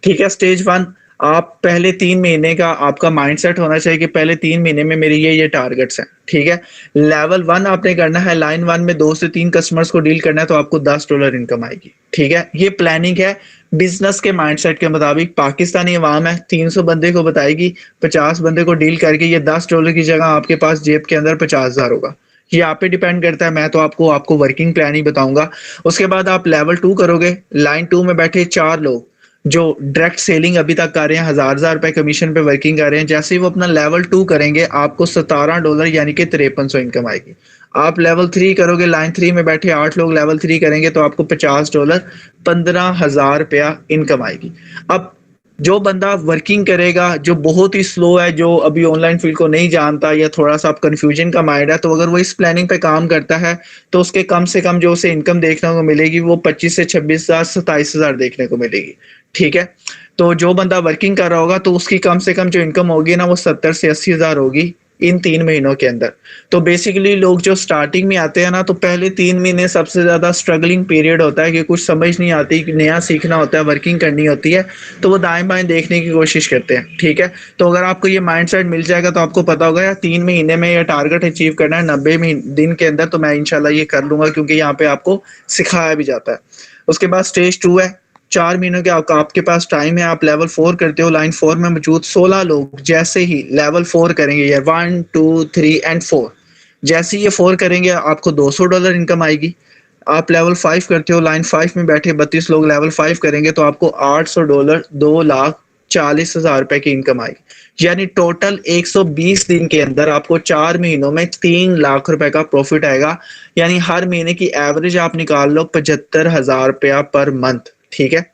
S1: ठीक है, स्टेज 1, आप पहले 3 महीने का आपका माइंडसेट होना चाहिए कि पहले 3 महीने में मेरे ये टारगेट्स हैं। ठीक है, लेवल 1 आपने करना है, लाइन 1 में 2 से 3 कस्टमर्स को डील करना है, तो आपको $10 इनकम आएगी। ठीक है, ये प्लानिंग है बिजनेस के माइंडसेट के मुताबिक। पाकिस्तानी अवाम है, 300 बंदे को बताएगी, 50 बंदे को डील करके ये $10 की जगह आपके पास जेब के अंदर 50,000 होगा। ये आप पे डिपेंड करता है, मैं तो आपको वर्किंग प्लान ही बताऊंगा। उसके बाद आप लेवल 2 करोगे, लाइन 2 में बैठे 4 लोग जो डायरेक्ट सेलिंग अभी तक कर रहे हैं, हजार रुपए कमीशन पे वर्किंग कर रहे हैं, जैसे ही वो अपना लेवल 2 करेंगे, आपको $17 यानी कि 5300 इनकम आएगी। आप लेवल 3 करोगे, लाइन 3 में बैठे 8 लोग लेवल 3 करेंगे, तो आपको $50, 15,000 रुपया इनकम आएगी। अब जो बंदा वर्किंग करेगा, जो बहुत ही स्लो है, जो अभी ऑनलाइन फील्ड को नहीं जानता, या थोड़ा सा आप कंफ्यूजन का माइंड है, तो अगर वो इस प्लानिंग पे काम करता है, तो उसके कम से कम जो उसे इनकम देखने को मिलेगी वो 25 से 26,000, 27,000 देखने को मिलेगी। ठीक है, तो जो बंदा वर्किंग कर रहा होगा, तो उसकी कम से कम जो इनकम होगी ना, वो 70 से 80,000 होगी इन 3 महीनों के अंदर। तो बेसिकली लोग जो स्टार्टिंग में आते हैं ना, तो पहले 3 महीने सबसे ज्यादा स्ट्रगलिंग पीरियड होता है, कि कुछ समझ नहीं आती, कि नया सीखना होता है, वर्किंग करनी होती है, तो वो दाएं बाएं देखने की कोशिश करते हैं। ठीक है, तो अगर आपको ये माइंडसेट मिल जाएगा, तो आपको पता होगा यार 3 महीने में ये टारगेट अचीव करना है 90 दिन के अंदर, तो मैं इंशाल्लाह ये कर लूंगा, क्योंकि यहाँ पे आपको सिखाया भी जाता है। उसके बाद स्टेज 2 है, 4 महीनों के आपके पास टाइम है, आप लेवल 4 करते हो, लाइन 4 में मौजूद 16 लोग जैसे ही लेवल 4 करेंगे, ये 1 2 3 एंड 4, जैसे ही ये 4 करेंगे, आपको $200 इनकम आएगी। आप लेवल 5 करते हो, लाइन 5 में बैठे 32 लोग लेवल 5 करेंगे, तो आपको $800, 2,40,000 रुपए की इनकम आएगी। यानी टोटल 120 दिन के अंदर आपको 4 महीनों में 3 लाख रुपए का प्रॉफिट आएगा। यानी हर महीने की एवरेज आप निकाल लो 75,000 रुपया पर मंथ। ठीक है,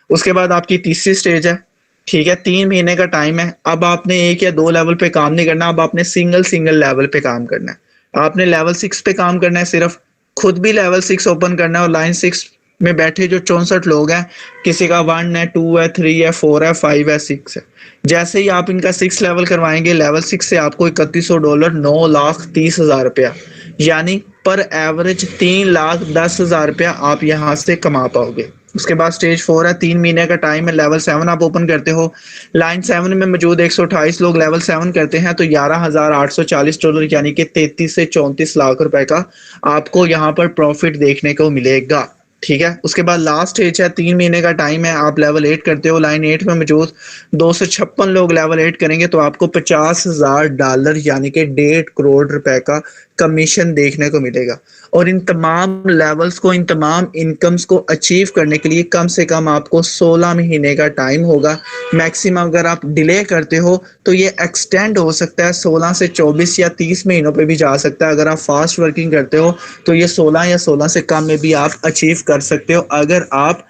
S1: उसके बाद आपकी तीसरी स्टेज है। ठीक है, 3 महीने का टाइम है। अब आपने 1 या 2 लेवल पे काम नहीं करना, अब आपने सिंगल लेवल पे काम करना है। आपने लेवल 6 पे काम करना है, सिर्फ खुद भी लेवल 6 ओपन करना है, और लाइन 6 में बैठे जो 64 लोग हैं, किसी का 1 है, 2 है, 3 है, 4 है, 5 है, 6 है, जैसे ही आप इनका 6 लेवल करवाएंगे, लेवल 6 से आपको $3100, 9,30,000 रुपया, यानी पर एवरेज 3,10,000 रुपया आप यहाँ से कमा पाओगे। उसके बाद स्टेज 4 है, 3 महीने का टाइम है, लेवल 7 आप ओपन करते हो, लाइन 7 में मौजूद 128 लोग लेवल 7 करते हैं, तो $11,840 यानी कि 33 से 34 लाख रुपए का आपको यहाँ पर प्रॉफिट देखने को मिलेगा। ठीक है, उसके बाद लास्ट स्टेज है, 3 महीने का टाइम है, आप लेवल 8 करते हो, लाइन 8 में मौजूद 256 लोग लेवल 8 करेंगे, तो आपको $50,000 यानी कि 1.5 करोड़ का कमीशन देखने को मिलेगा। और इन तमाम लेवल्स को, इन तमाम इनकम्स को अचीव करने के लिए कम से कम आपको 16 महीने का टाइम होगा। मैक्सिमम अगर आप डिले करते हो, तो ये एक्सटेंड हो सकता है, 16 से 24 या 30 महीनों पे भी जा सकता है। अगर आप फास्ट वर्किंग करते हो, तो ये 16 या 16 से कम में भी आप अचीव कर सकते हो, अगर आप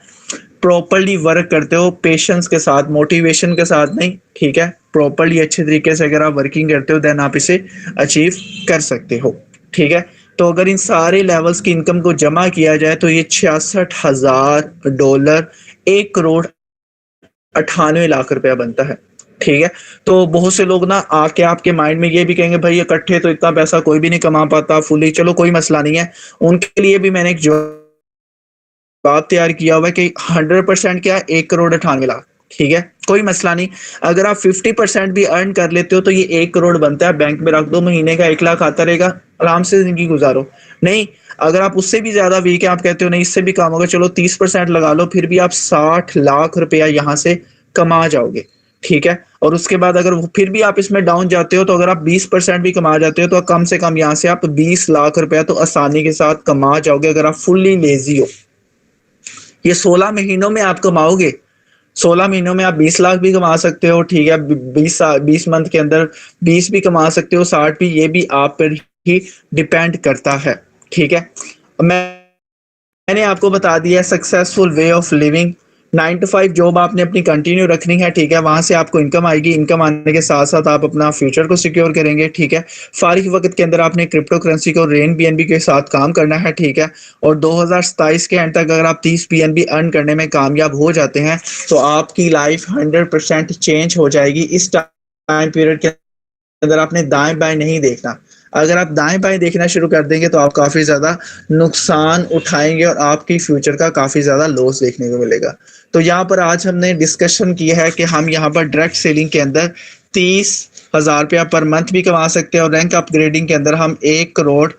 S1: प्रॉपरली वर्क करते हो, पेशेंस के साथ, मोटिवेशन के साथ नहीं। ठीक है, प्रॉपरली अच्छे तरीके से अगर आप वर्किंग करते हो, देन आप इसे अचीव कर सकते हो। ठीक है, तो अगर इन सारे लेवल्स की इनकम को जमा किया जाए, तो ये $66,000, 1,98,00,000 रुपया बनता है। ठीक है, तो बहुत से लोग ना आके आपके माइंड में ये भी कहेंगे, भाई इकट्ठे तो इतना पैसा कोई भी नहीं कमा पाता फुली। चलो कोई मसला नहीं है, उनके लिए भी मैंने एक जवाब तैयार किया हुआ है कि 100% क्या, 1,98,00,000। ठीक है, कोई मसला नहीं। अगर आप 50% भी अर्न कर लेते हो, तो ये 1 करोड़ बनता है, बैंक में रख दो, महीने का 1 लाख आता रहेगा, आराम से जिंदगी गुजारो। नहीं, अगर आप उससे भी ज्यादा वीक है, आप कहते हो नहीं इससे भी कम होगा, चलो 30% लगा लो, फिर भी आप 60 लाख रुपया यहाँ से कमा जाओगे। ठीक है, और उसके बाद अगर फिर भी आप इसमें डाउन जाते हो, तो अगर आप 20% भी कमा जाते हो, तो कम से कम यहाँ से आप 20 लाख रुपया तो आसानी के साथ कमा जाओगे, अगर आप फुल्ली लेजी हो। ये 16 महीनों में आप कमाओगे, 16 महीनों में आप 20 लाख भी कमा सकते हो, ठीक है। 20 मंथ के अंदर 20 भी कमा सकते हो, 60 भी, ये भी आप पर ही डिपेंड करता है, ठीक है। मैंने आपको बता दिया successful way of living. 9 to 5 job आपने अपनी कंटिन्यू रखनी है, ठीक है। वहां से आपको इनकम आएगी, इनकम आने के साथ साथ आप अपना फ्यूचर को सिक्योर करेंगे, ठीक है। फारिग वक्त के अंदर आपने क्रिप्टो करेंसी को रेन बीएनबी के साथ काम करना है, ठीक है। और 2027 के एंड तक अगर आप 30 बीएनबी अर्न करने में कामयाब हो जाते हैं तो आपकी लाइफ 100% चेंज हो जाएगी। इस टाइम पीरियड के अंदर आपने दाएं बाएं नहीं देखना। अगर आप दाएं बाएं देखना शुरू कर देंगे तो आप काफी ज्यादा नुकसान उठाएंगे और आपकी फ्यूचर का काफी ज्यादा लॉस देखने को मिलेगा। तो यहाँ पर आज हमने डिस्कशन किया है कि हम यहाँ पर डायरेक्ट सेलिंग के अंदर 30,000 रुपया पर मंथ भी कमा सकते हैं और रैंक अपग्रेडिंग के अंदर हम 1 करोड़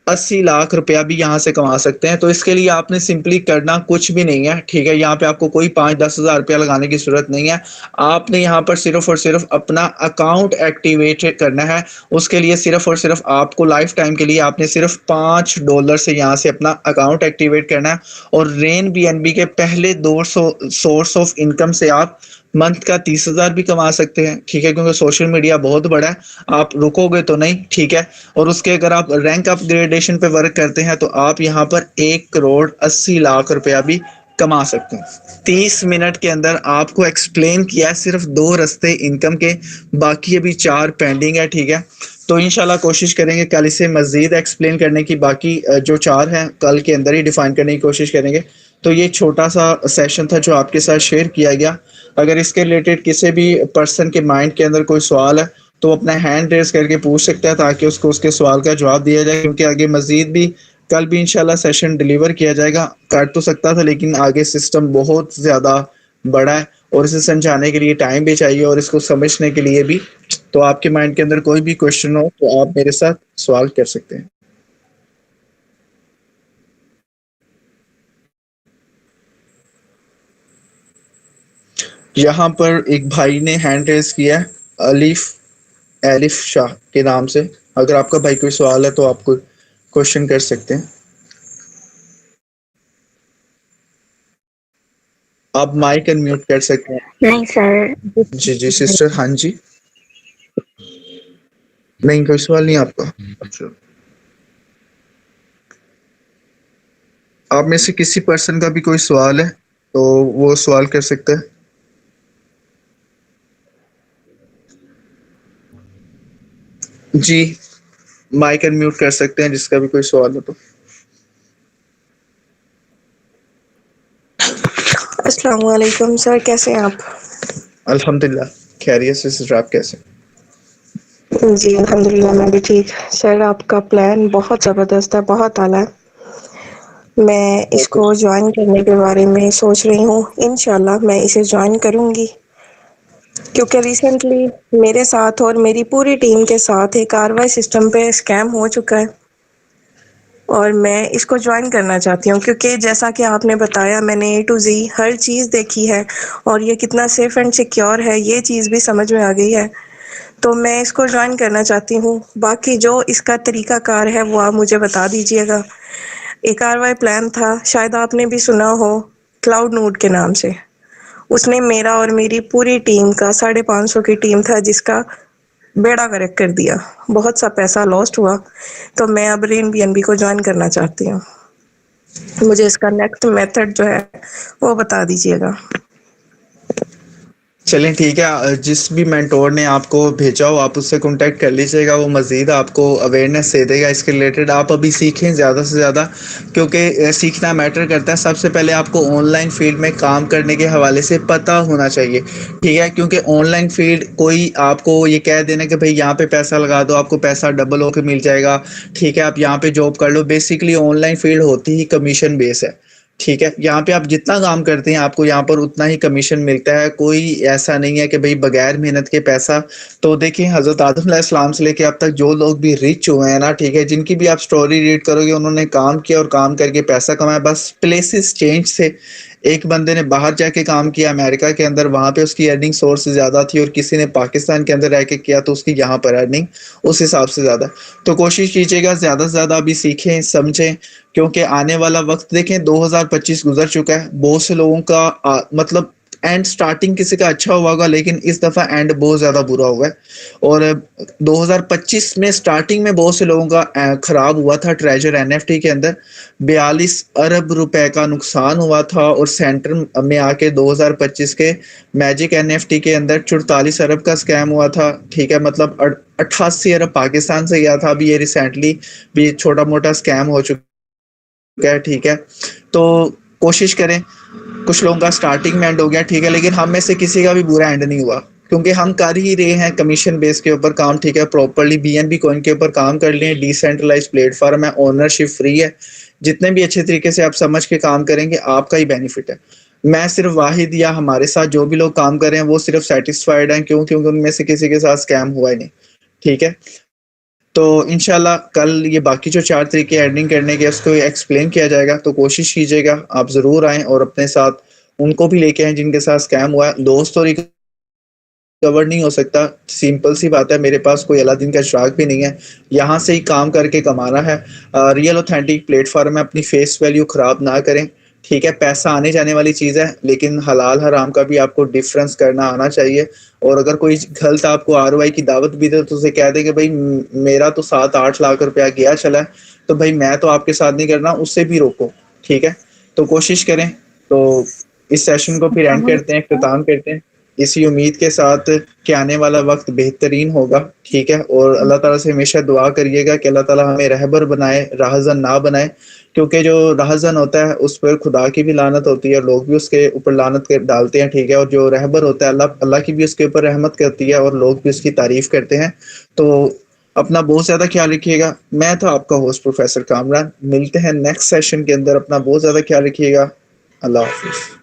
S1: 80 लाख रुपया भी यहाँ से कमा सकते हैं। तो इसके लिए आपने सिंपली करना कुछ भी नहीं है, ठीक है। यहाँ पे आपको कोई 5-10 हज़ार रुपया लगाने की जरूरत नहीं है। आपने यहाँ पर सिर्फ और सिर्फ अपना अकाउंट एक्टिवेट करना है। उसके लिए सिर्फ और सिर्फ आपको लाइफ टाइम के लिए आपने सिर्फ $5 से यहाँ से अपना अकाउंट एक्टिवेट करना है। और रेन बीएनबी के पहले 200 सोर्स ऑफ इनकम से आप मंथ का 30,000 भी कमा सकते हैं, ठीक है। क्योंकि सोशल मीडिया बहुत बड़ा है, आप रुकोगे तो नहीं, ठीक है। और उसके अगर आप रैंक अपग्रेडेशन पे वर्क करते हैं तो आप यहाँ पर 1 करोड़ 80 लाख रुपया भी कमा सकते हैं। 30 मिनट के अंदर आपको एक्सप्लेन किया सिर्फ 2 रास्ते इनकम के, बाकी अभी 4 पेंडिंग है, ठीक है। तो इंशाल्लाह कोशिश करेंगे कल इसे मजीद एक्सप्लेन करने की, बाकी जो 4 हैं कल के अंदर ही डिफाइन करने की कोशिश करेंगे। तो ये छोटा सा सेशन था जो आपके साथ शेयर किया गया। अगर इसके रिलेटेड किसी भी पर्सन के माइंड के अंदर कोई सवाल है तो अपना हैंड रेज करके पूछ सकता है ताकि उसको उसके सवाल का जवाब दिया जाए, क्योंकि आगे मजीद भी कल भी इंशाल्लाह सेशन डिलीवर किया जाएगा। कर तो सकता था लेकिन आगे सिस्टम बहुत ज़्यादा बड़ा है और इसे समझाने के लिए टाइम भी चाहिए और इसको समझने के लिए भी। तो आपके माइंड के अंदर कोई भी क्वेश्चन हो तो आप मेरे साथ सवाल कर सकते हैं। यहाँ पर एक भाई ने हैंड रेज किया है, अलीफ एलिफ शाह के नाम से। अगर आपका भाई कोई सवाल है तो आप कोई क्वेश्चन कर सकते हैं। आप माइक अनम्यूट कर सकते हैं।
S2: नहीं सर।
S1: जी जी सिस्टर, हाँ जी। नहीं, कोई सवाल नहीं आपका? अच्छा, आप में से किसी पर्सन का भी कोई सवाल है तो वो सवाल कर सकता है। जी, माइक अनम्यूट कर सकते हैं जिसका भी कोई सवाल हो तो।
S2: अस्सलाम वालेकुम सर, कैसे हैं आप?
S1: अल्हम्दुलिल्लाह खैरियत से। सिस्टर आप कैसे?
S2: जी अल्हम्दुलिल्लाह मैं भी ठीक। सर आपका प्लान बहुत ज़बरदस्त है, बहुत आला है। मैं इसको ज्वाइन करने के बारे में सोच रही हूँ। इंशाल्लाह मैं इसे ज्वाइन करूँगी, क्योंकि रिसेंटली मेरे साथ और मेरी पूरी टीम के साथ एक आरवाई सिस्टम पे स्कैम हो चुका है और मैं इसको ज्वाइन करना चाहती हूँ, क्योंकि जैसा कि आपने बताया मैंने A to Z हर चीज़ देखी है और ये कितना सेफ एंड सिक्योर है ये चीज़ भी समझ में आ गई है। तो मैं इसको ज्वाइन करना चाहती हूँ। बाकी जो इसका तरीकाकार है वो आप मुझे बता दीजिएगा। एक आरवाई प्लान था, शायद आपने भी सुना हो, क्लाउड नोड के नाम से। उसने मेरा और मेरी पूरी टीम का 550 की टीम था जिसका बेड़ा गर्क कर दिया। बहुत सा पैसा लॉस्ट हुआ। तो मैं अब रेन बीएनबी को ज्वाइन करना चाहती हूँ। मुझे इसका नेक्स्ट मेथड जो है वो बता दीजिएगा।
S1: चलें ठीक है, जिस भी मेंटोर ने आपको भेजा हो आप उससे कांटेक्ट कर लीजिएगा, वो मज़ीद आपको अवेयरनेस दे देगा इसके रिलेटेड। आप अभी सीखें ज़्यादा से ज़्यादा, क्योंकि सीखना मैटर करता है। सबसे पहले आपको ऑनलाइन फील्ड में काम करने के हवाले से पता होना चाहिए, ठीक है। क्योंकि ऑनलाइन फील्ड कोई आपको ये कह देना कि भाई यहाँ पे पैसा लगा दो आपको पैसा डबल होकर मिल जाएगा, ठीक है, आप यहाँ पे जॉब कर लो। बेसिकली ऑनलाइन फील्ड होती ही कमीशन बेस है, ठीक है। यहाँ पे आप जितना काम करते हैं आपको यहाँ पर उतना ही कमीशन मिलता है। कोई ऐसा नहीं है कि भाई बगैर मेहनत के पैसा। तो देखिए हजरत आदम अलैहिस्सलाम से लेके अब तक जो लोग भी रिच हुए हैं ना, ठीक है, जिनकी भी आप स्टोरी रीड करोगे उन्होंने काम किया और काम करके पैसा कमाया, बस प्लेसेस चेंज थे। एक बंदे ने बाहर जाके काम किया अमेरिका के अंदर, वहां पे उसकी अर्निंग सोर्स ज्यादा थी, और किसी ने पाकिस्तान के अंदर रह के किया तो उसकी यहाँ पर अर्निंग उस हिसाब से ज्यादा। तो कोशिश कीजिएगा ज्यादा से ज्यादा अभी सीखें समझें, क्योंकि आने वाला वक्त देखें 2025 गुजर चुका है। बहुत से लोगों का मतलब एंड स्टार्टिंग किसी का अच्छा हुआ होगा, लेकिन इस दफा एंड बहुत ज्यादा बुरा हुआ है। और 2025 में स्टार्टिंग में बहुत से लोगों का खराब हुआ था ट्रेजर एनएफटी के अंदर। 42 अरब रुपए का नुकसान हुआ था, और सेंटर में आके 2025 के मैजिक एनएफटी के अंदर 44 अरब का स्कैम हुआ था। ठीक है, मतलब 88 अरब पाकिस्तान से गया था। अभी ये रिसेंटली भी छोटा मोटा स्कैम हो चुका है। ठीक है, तो कोशिश करें। कुछ लोगों का स्टार्टिंग में एंड हो गया, ठीक है, लेकिन हम में से किसी का भी बुरा एंड नहीं हुआ, क्योंकि हम कर ही रहे हैं कमीशन बेस के ऊपर काम। ठीक है, प्रॉपरली बीएनबी कॉइन के ऊपर काम कर लिए, डिसेंट्रलाइज प्लेटफॉर्म है, ओनरशिप फ्री है। जितने भी अच्छे तरीके से आप समझ के काम करेंगे आपका ही बेनिफिट है। मैं सिर्फ वाहिद या हमारे साथ जो भी लोग काम कर रहे हैं वो सिर्फ सेटिस्फाइड हैं, क्यों? क्योंकि उनमें से किसी के साथ स्कैम हुआ ही नहीं। ठीक है, तो इंशाल्लाह कल ये बाकी जो 4 तरीके एडिंग करने के उसको एक्सप्लेन किया जाएगा, तो कोशिश कीजिएगा आप ज़रूर आएँ और अपने साथ उनको भी लेके आएँ जिनके साथ स्कैम हुआ है। दोस्त तो रिकवर नहीं हो सकता, सिंपल सी बात है। मेरे पास कोई अलादीन का चिराग भी नहीं है, यहाँ से ही काम करके कमाना है। रियल ऑथेंटिक प्लेटफॉर्म है, अपनी फेस वैल्यू ख़राब ना करें। ठीक है, पैसा आने जाने वाली चीज़ है, लेकिन हलाल हराम का भी आपको डिफरेंस करना आना चाहिए। और अगर कोई गलत आपको आरओआई की दावत भी दे तो उसे कह दे कि भाई मेरा तो 7-8 लाख रुपया गया चला है, तो भाई मैं तो आपके साथ नहीं करना, उससे भी रोको। ठीक है, तो कोशिश करें। तो इस सेशन को फिर एंड करते हैं, इख्तिताम करते हैं इसी उम्मीद के साथ कि आने वाला वक्त बेहतरीन होगा। ठीक है, और अल्लाह ताला से हमेशा दुआ करिएगा कि अल्लाह ताला हमें रहबर बनाए, राहज़न ना बनाए, क्योंकि जो राहज़न होता है उस पर खुदा की भी लानत होती है, लोग भी उसके ऊपर लानत कर डालते हैं। ठीक है, और जो रहबर होता है अल्लाह की भी उसके ऊपर रहमत करती है और लोग भी उसकी तारीफ करते हैं। तो अपना बहुत ज़्यादा ख्याल रखिएगा। मैं था आपका होस्ट प्रोफेसर कामरान, मिलते हैं नेक्स्ट सेशन के अंदर। अपना बहुत ज़्यादा ख्याल रखिएगा। अल्लाह हाफिज़।